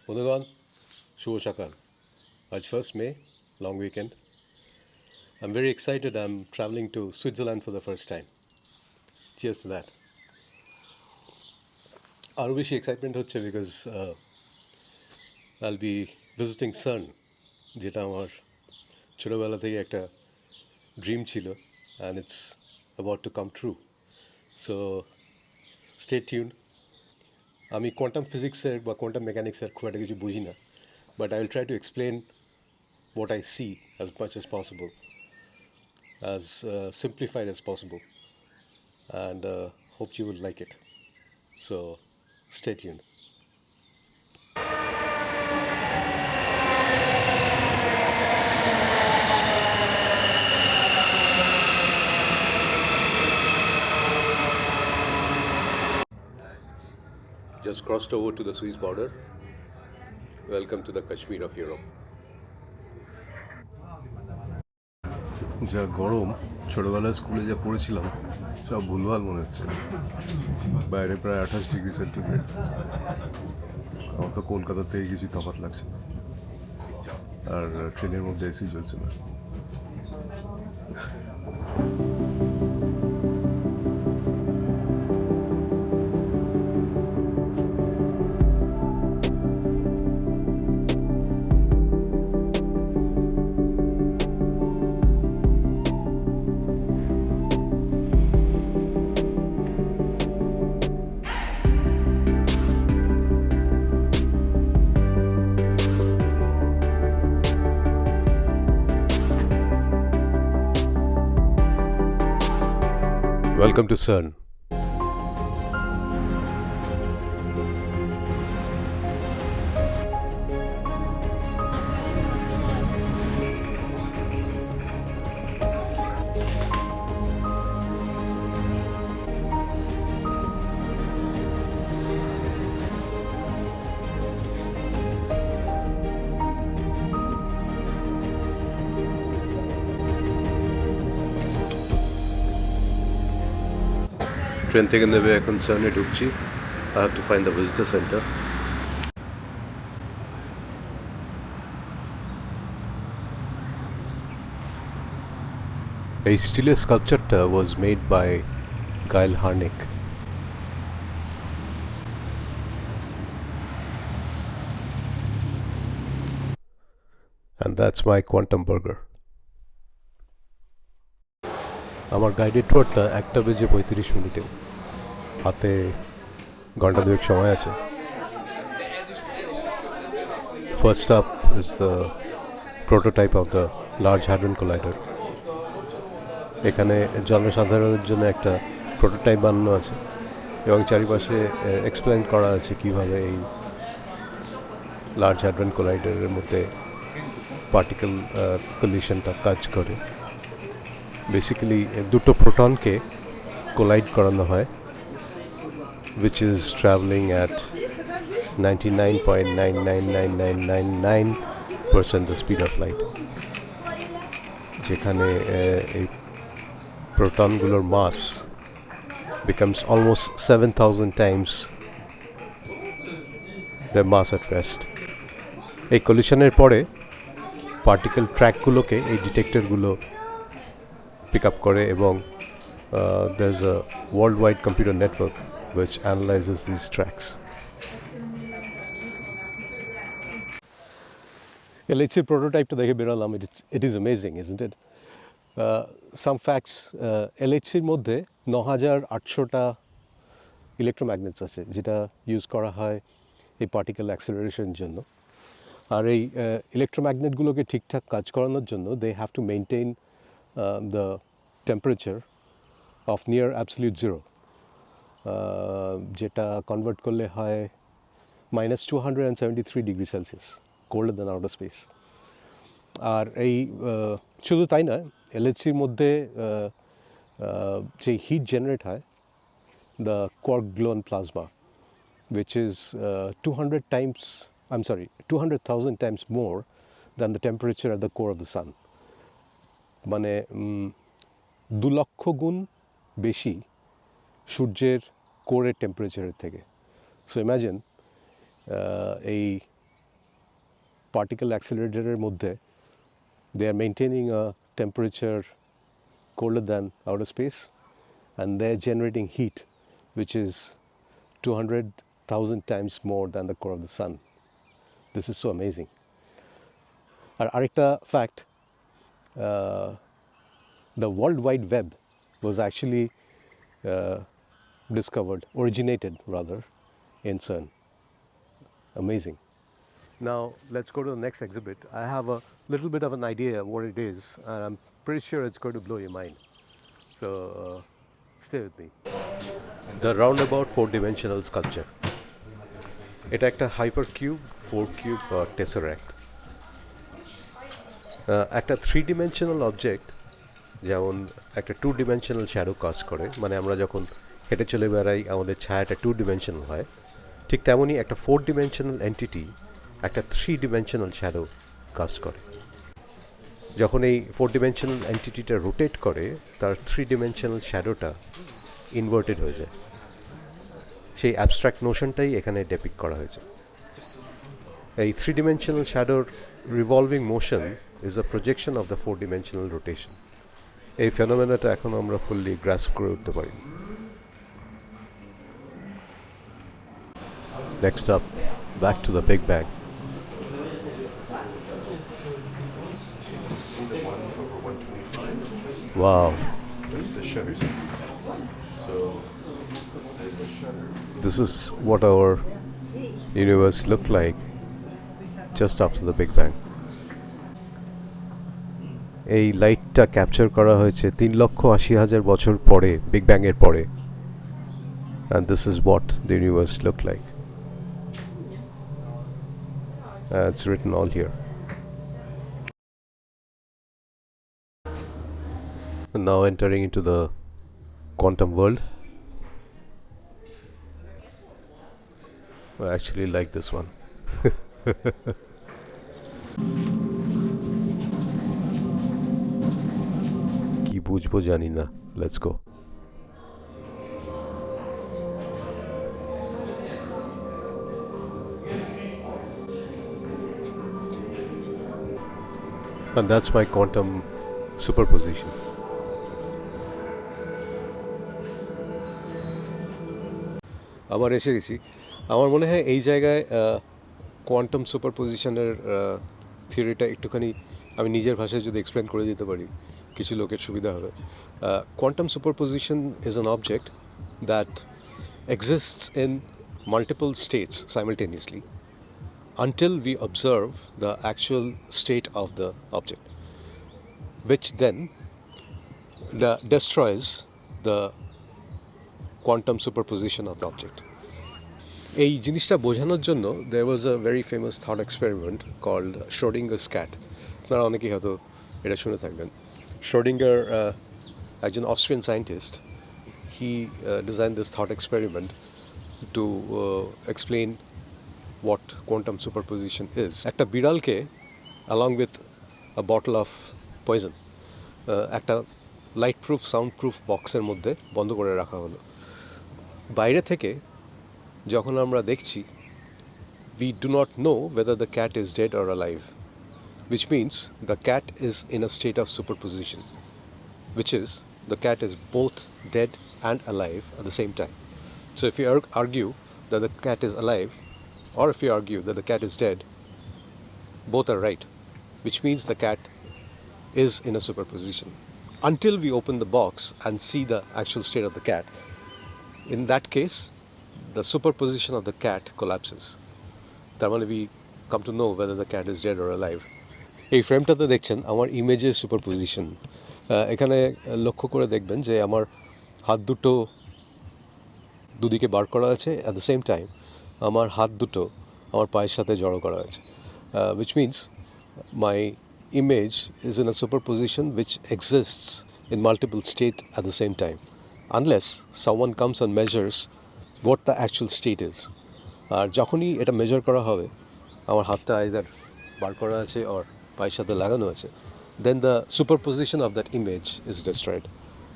বন্ধুগণ শুভ সকাল আজ 1st May long weekend. I'm very excited. I'm traveling to Switzerland for the first time. Cheers to that. আরও বেশি excitement হচ্ছে because I'll be visiting Cern, যেটা আমার ছোটোবেলা থেকে একটা ড্রিম ছিল and it's about to come true. So stay tuned. আমি কোয়ান্টাম ফিজিক্সের বা কোয়ান্টাম মেকানিক্সের খুব একটা কিছু বুঝি না, but I will try to explain what I see as much as possible, as simplified as possible, and hope you will like it. So stay tuned. Just crossed over to the Swiss border. Welcome to the Kashmir of Europe. যা গরম, ছোটোবেলায় স্কুলে যা পড়েছিলাম সব ভুলভাল মনে হচ্ছে। বাইরে প্রায় 28 ডিগ্রি সেন্টিগ্রেড। আমার তো কলকাতা থেকে কিছু তফাৎ লাগছে না, আর ট্রেনের মধ্যে এসি চলছে না। Welcome to Cern. ট্রেন থেকে নেবে এখন সার্নে ঢুকছি। I have to find the visitor center. এই স্টিলের স্কাল্পচারটা was made by Gail Harnick. And that's my quantum burger. আমার গাইডেড ট্যুরটা 1:35 হাতে ঘন্টা দুয়েক সময় আছে। First up is the prototype of the large hadron collider. এখানে জনসাধারণের জন্য একটা প্রোটোটাইপ বানানো আছে এবং চারিপাশে এক্সপ্লেন করা আছে কীভাবে এই লার্জ হ্যাড্রন কোলাইডারের মধ্যে পার্টিকেল কলিশনটা কাজ করে। বেসিক্যালি দুটো প্রোটনকে কোলাইড করানো হয়, which is traveling at 99.999999% the speed of light. যেখানে এই প্রোটনগুলোর মাস becomes almost 7,000 times their mass at rest. এই কলিশনের পরে পার্টিকেল ট্র্যাকগুলোকে এই ডিটেক্টরগুলো পিক আপ করে এবং there's a worldwide computer network which analyzes these tracks. LHC prototype to দেখে বেরোলাম, it is amazing, isn't it? Some facts, LHC এর মধ্যে 9,800টা ইলেকট্রোম্যাগনেটস আছে যেটা ইউজ করা হয় এই পার্টিকেল অ্যাক্সেলারেশনের জন্য। আর এই ইলেকট্রোম্যাগনেটগুলোকে ঠিকঠাক কাজ করানোর জন্য they have to maintain the temperature of near absolute zero, যেটা কনভার্ট করলে হয় -273 degree Celsius, colder than outer space. আর এই শুধু তাই নয়, এলএইচসির মধ্যে যে হিট জেনারেট হয়, the quark gluon plasma, which is 200,000 times more than the temperature at the core of the sun. মানে 2 লক্ষ গুণ বেশি সূর্যের কোরের টেম্পারেচারের থেকে। সো ইম্যাজিন এই পার্টিকেল অ্যাক্সিলারেটরের মধ্যে they are maintaining a temperature colder than outer space, and they're generating heat which is 200,000 times more than the core of the sun. This is so amazing. আর আরেকটা fact, the World Wide Web was actually originated rather, in Cern. Amazing. Now let's go to the next exhibit. I have a little bit of an idea what it is, and I'm pretty sure it's going to blow your mind. So stay with me. The roundabout four-dimensional sculpture. এটা একটা hypercube, four cube or tesseract. একটা three dimensional object যেমন একটা two dimensional shadow কাজ করে, মানে আমরা যখন হেঁটে চলে বেড়াই আমাদের ছায়াটা টু ডিমেনশনাল হয়, ঠিক তেমনই একটা ফোর ডিমেনশনাল এন্টিটি একটা থ্রি ডিমেনশনাল শ্যাডো কাজ করে। যখন এই ফোর ডিমেনশনাল এন্টিটিটা রোটেট করে তার থ্রি ডিমেনশনাল শ্যাডোটা ইনভার্টেড হয়ে যায়। সেই অ্যাবস্ট্রাক্ট নোশনটাই এখানে ডেপিক্ট করা হয়েছে। এই থ্রি ডিমেনশনাল শ্যাডোর revolving motion is a projection of the four dimensional rotation. এই ফেনোমেনাটা এখন আমরা ফুললি গ্রাস্প করে উঠতে পারি। Next up, back to the Big Bang. Wow. That's the shutter speed. So This is what our universe looked like just after the Big Bang. এই লাইটটা capture করা হয়েছে 3,80,000 বছর পরে, বিগ ব্যাং এর পরে, and this is what the universe looked like. It's written all here. And now entering into the quantum world. I actually like this one. কি বুঝবো জানি না, let's go. And that's my quantum superposition. আবার এসে গেছি। আমার মনে হয় এই জায়গায় কোয়ান্টাম সুপারপজিশনের থিওরিটা একটুখানি আমি নিজের ভাষায় যদি এক্সপ্লেন করে দিতে পারি কিছু লোকের সুবিধা হবে। Quantum superposition is an object that exists in multiple states simultaneously until we observe the actual state of the object, which then destroys the quantum superposition of the object. এই জিনিসটা বোঝানোর জন্য there was a very famous thought experiment called Schrodinger's cat. আপনারা অনেকেই হয়তো এটা শুনে থাকবেন। Schrodinger, একজন Austrian scientist, he designed this thought experiment to explain what quantum superposition is. একটা বিড়ালকে along with a bottle of poison একটা লাইট প্রুফ সাউন্ড প্রুফ বক্সের মধ্যে বন্ধ করে রাখা হলো। বাইরে থেকে যখন আমরা দেখছি, we do not know whether the cat is dead or alive, which means the cat is in a state of superposition, which is the cat is both dead and alive at the same time. So if you argue that the cat is alive, or if you argue that the cat is dead, both are right, which means the cat is in a superposition. Until we open the box and see the actual state of the cat, in that case, the superposition of the cat collapses. তার মানে we come to know whether the cat is dead or alive. এই ফ্রেমটাতে দেখছেন আমার ইমেজের superposition. এখানে লক্ষ্য করে দেখবেন যে আমার হাত দুটো দুদিকে বার করা আছে, অ্যাট দ্য সেম টাইম আমার হাত দুটো আমার পায়ের সাথে জড়ো করা আছে, which means my image is in a superposition which exists in multiple states at the same time, unless someone comes and measures what the actual state is. আর যখনই এটা মেজার করা হবে, আমার হাতটা আইদার বার করা আছে or পায়ের সাথে লাগানো আছে, then the superposition of that image is destroyed.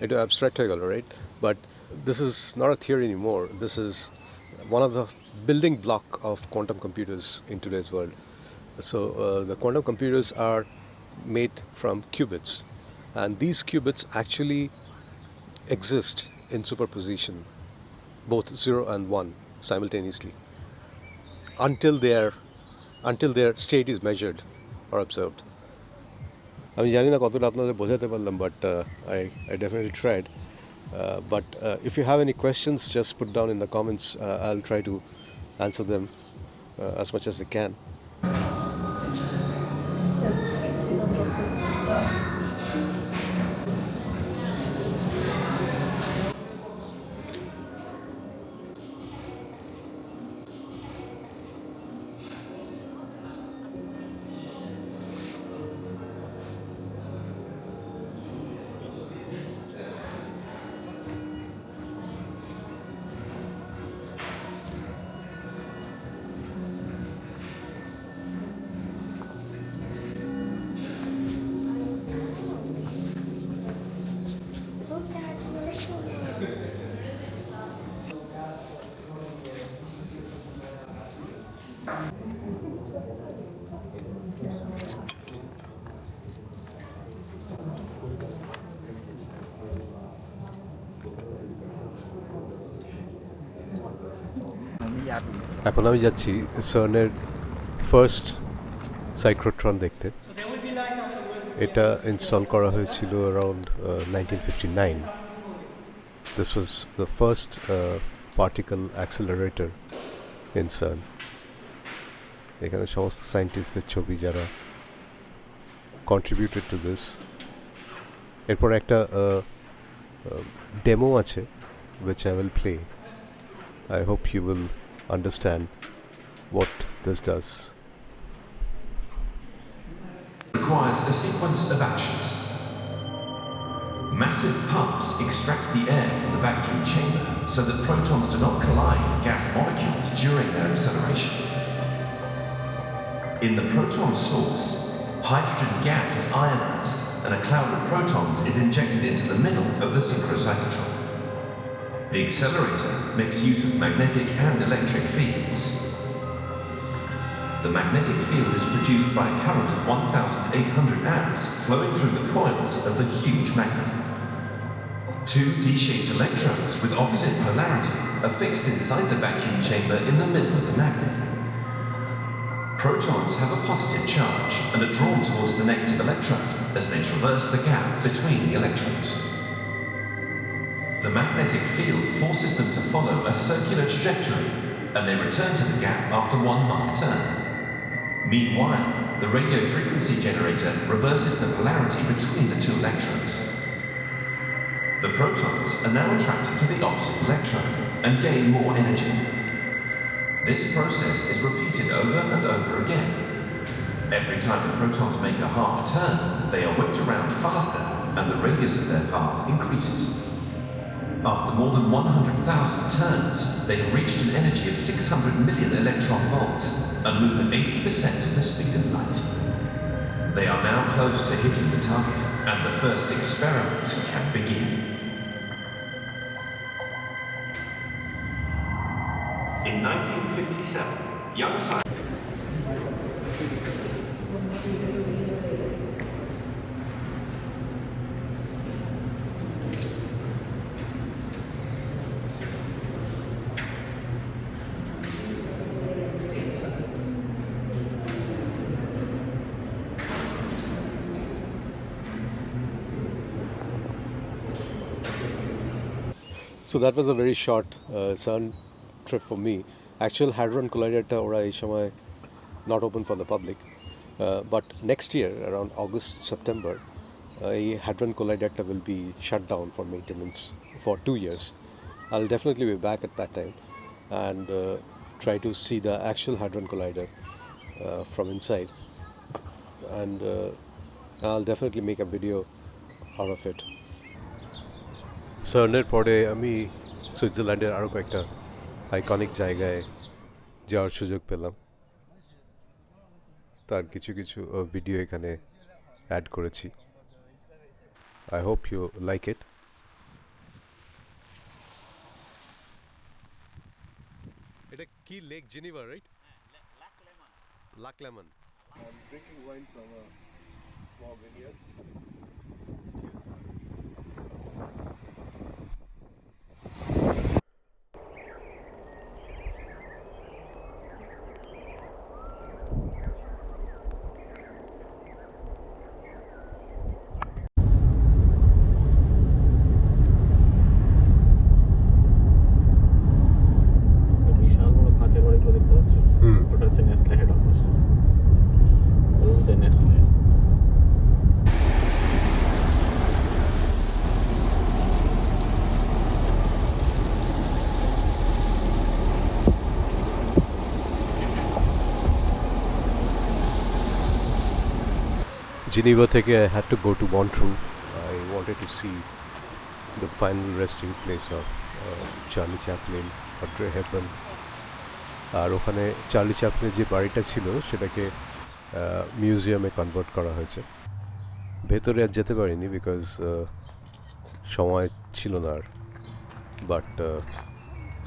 এটা abstract হয়ে গেল, right? But this is not a theory anymore. This is one of the building block of quantum computers in today's world. So the quantum computers are made from qubits, and these qubits actually exist in superposition, both 0 and 1 simultaneously, until their state is measured or observed. আমি জানি না কতটা আপনাদের বোঝাতে পারলাম, but I definitely tried. But if you have any questions, just put down in the comments. I'll try to answer them as much as I can. এখন আমি যাচ্ছি সার্নের ফার্স্ট সাইক্রোট্রন দেখতে। এটা ইনস্টল করা হয়েছিল around 1959। This was the first particle accelerator in CERN. এখানে সমস্ত সায়েন্টিস্টদের ছবি যারা কন্ট্রিবিউটেড টু দিস। এরপর একটা ডেমো আছে which I will play. I hope you will understand what this does. Requires a sequence of actions. Massive pumps extract the air from the vacuum chamber so that protons do not collide with gas molecules during their acceleration. In the proton source, hydrogen gas is ionized and a cloud of protons is injected into the middle of the synchrocyclotron. The accelerator makes use of magnetic and electric fields. The magnetic field is produced by a current of 1,800 amps flowing through the coils of the huge magnet. Two D-shaped electrodes with opposite polarity are fixed inside the vacuum chamber in the middle of the magnet. Protons have a positive charge and are drawn towards the negative electrode as they traverse the gap between the electrodes. The magnetic field forces them to follow a circular trajectory, and they return to the gap after one half turn. Meanwhile, the radio frequency generator reverses the polarity between the two electrodes. The protons are now attracted to the opposite electrode and gain more energy. This process is repeated over and over again. Every time the protons make a half turn, they are whipped around faster, and the radius of their path increases. After more than 100,000 turns, they have reached an energy of 600 million electron volts and move at 80% of the speed of light. They are now close to hitting the target, and the first experiment can begin. In 1957, young scientists So that was a very short Cern trip for me. Actual Hadron Collider ওরা এই সময় not open for the public. But next year, around August, September, a Hadron Collider will be shut down for maintenance for 2 years. I'll definitely be back at that time and try to see the actual Hadron Collider from inside. And I'll definitely make a video out of it. সার্নের পরে আমি সুইজারল্যান্ডের আরও কয়েকটা iconic জায়গায় যাওয়ার সুযোগ পেলাম। তার কিছু কিছু ভিডিও এখানে অ্যাড করেছি। I hope you like it. এটা কি lake Geneva, right? Lac Leman. I'm drinking wine from a small vineyard. বিশাল বড় কাঁচের বাড়িগুলো দেখতে পাচ্ছ? ওটা হচ্ছে Nestle head office. Nestle Geneva থেকে I had to go to Montreux. I wanted to see the final resting place of Charlie Chaplin, Audrey Hepburn. আর ওখানে চার্লি চ্যাপলিনের যে বাড়িটা ছিল সেটাকে মিউজিয়ামে কনভার্ট করা হয়েছে। ভেতরে আর যেতে পারিনি বিকজ সময় ছিল না আর, বাট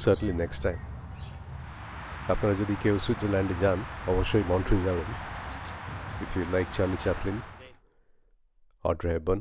সার্টলি নেক্সট টাইম আপনারা যদি কেউ সুইজারল্যান্ডে যান অবশ্যই মন্ট্রু যাবেন if you like Charlie Chaplin, Audrey Hepburn.